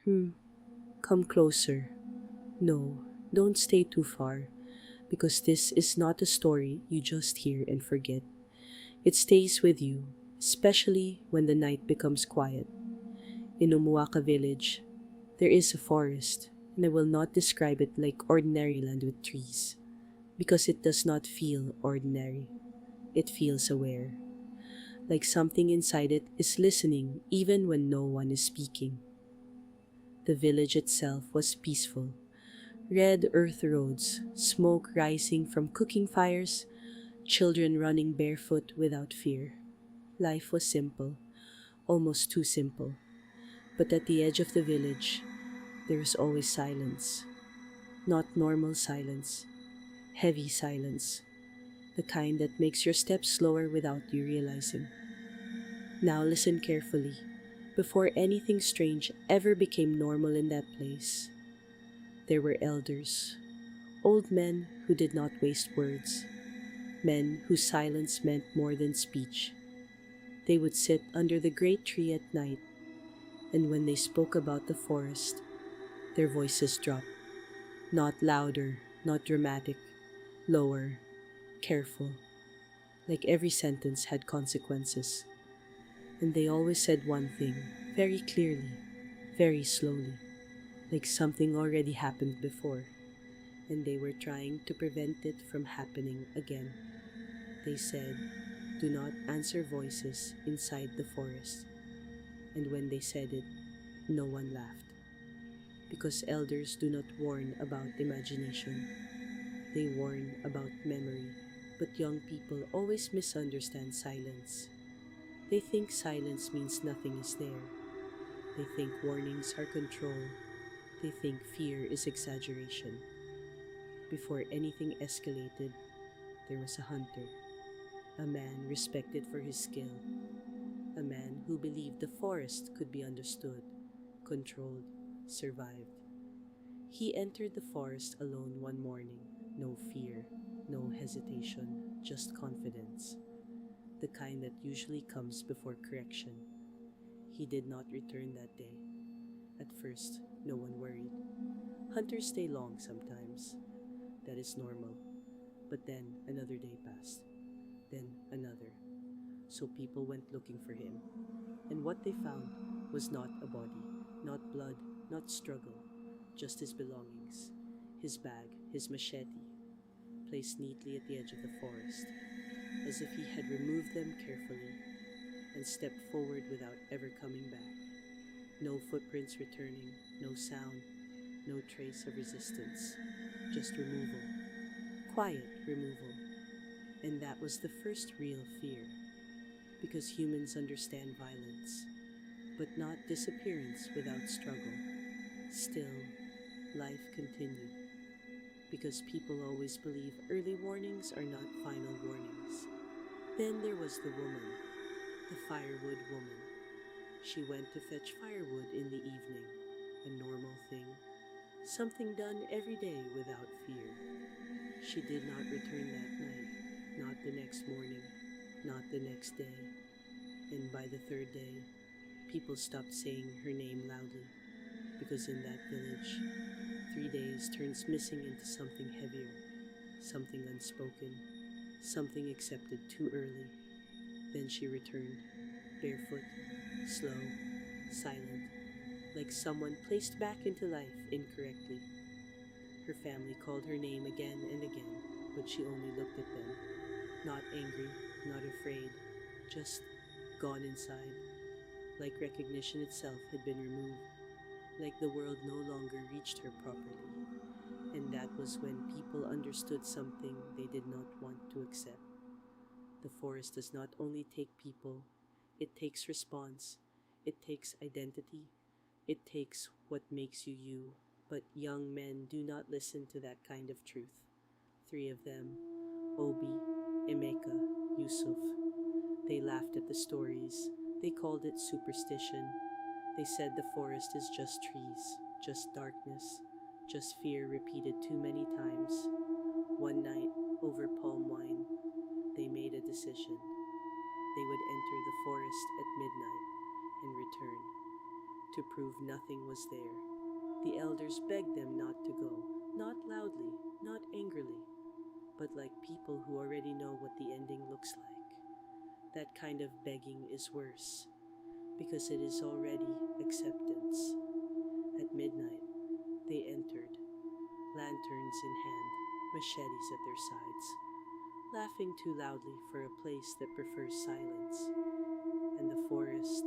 Come closer. No, don't stay too far, because this is not a story you just hear and forget. It stays with you, especially when the night becomes quiet. In Umuaka village, there is a forest, and I will not describe it like ordinary land with trees, because it does not feel ordinary. It feels aware, like something inside it is listening even when no one is speaking. The village itself was peaceful. Red earth roads, smoke rising from cooking fires, children running barefoot without fear. Life was simple, almost too simple. But at the edge of the village, there is always silence. Not normal silence, heavy silence, the kind that makes your steps slower without you realizing. Now listen carefully, before anything strange ever became normal in that place. There were elders, old men who did not waste words, men whose silence meant more than speech. They would sit under the great tree at night, and when they spoke about the forest, their voices dropped. Not louder, not dramatic, lower, careful, like every sentence had consequences. And they always said one thing, very clearly, very slowly, like something already happened before, and they were trying to prevent it from happening again. They said, "Do not answer voices inside the forest." And when they said it, no one laughed. Because elders do not warn about imagination, they warn about memory. But young people always misunderstand silence. They think silence means nothing is there. They think warnings are control. They think fear is exaggeration. Before anything escalated, there was a hunter, a man respected for his skill, a man who believed the forest could be understood, controlled, survived. He entered the forest alone one morning, no fear, no hesitation, just confidence, the kind that usually comes before correction. He did not return that day. At first, no one worried. Hunters stay long sometimes. That is normal. But then another day passed. Then another. So people went looking for him. And what they found was not a body, not blood, not struggle, just his belongings, his bag, his machete, placed neatly at the edge of the forest, as if he had removed them carefully and stepped forward without ever coming back. No footprints returning, no sound, no trace of resistance, just removal, quiet removal. And that was the first real fear, because humans understand violence, but not disappearance without struggle. Still, life continued, because people always believe early warnings are not final warnings. Then there was the woman, the firewood woman. She went to fetch firewood in the evening, a normal thing, something done every day without fear. She did not return that night, not the next morning, not the next day, and by the third day, people stopped saying her name loudly, because in that village, 3 days turns missing into something heavier, something unspoken, something accepted too early. Then she returned, barefoot, slow, silent, like someone placed back into life incorrectly. Her family called her name again and again, but she only looked at them, not angry, not afraid, just gone inside, like recognition itself had been removed, like the world no longer reached her properly. And that was when people understood something they did not want to accept. The forest does not only take people, it takes response, it takes identity, it takes what makes you you. But young men do not listen to that kind of truth. 3 of them, Obi, Emeka, Yusuf, they laughed at the stories. They called it superstition. They said the forest is just trees, just darkness, just fear repeated too many times. One night, over palm wine, they made a decision. They would enter the forest at midnight and return. to prove nothing was there. The elders begged them not to go, not loudly, not angrily, but like people who already know what the ending looks like. That kind of begging is worse, because it is already acceptance. At midnight, they entered, lanterns in hand, machetes at their sides, laughing too loudly for a place that prefers silence, and the forest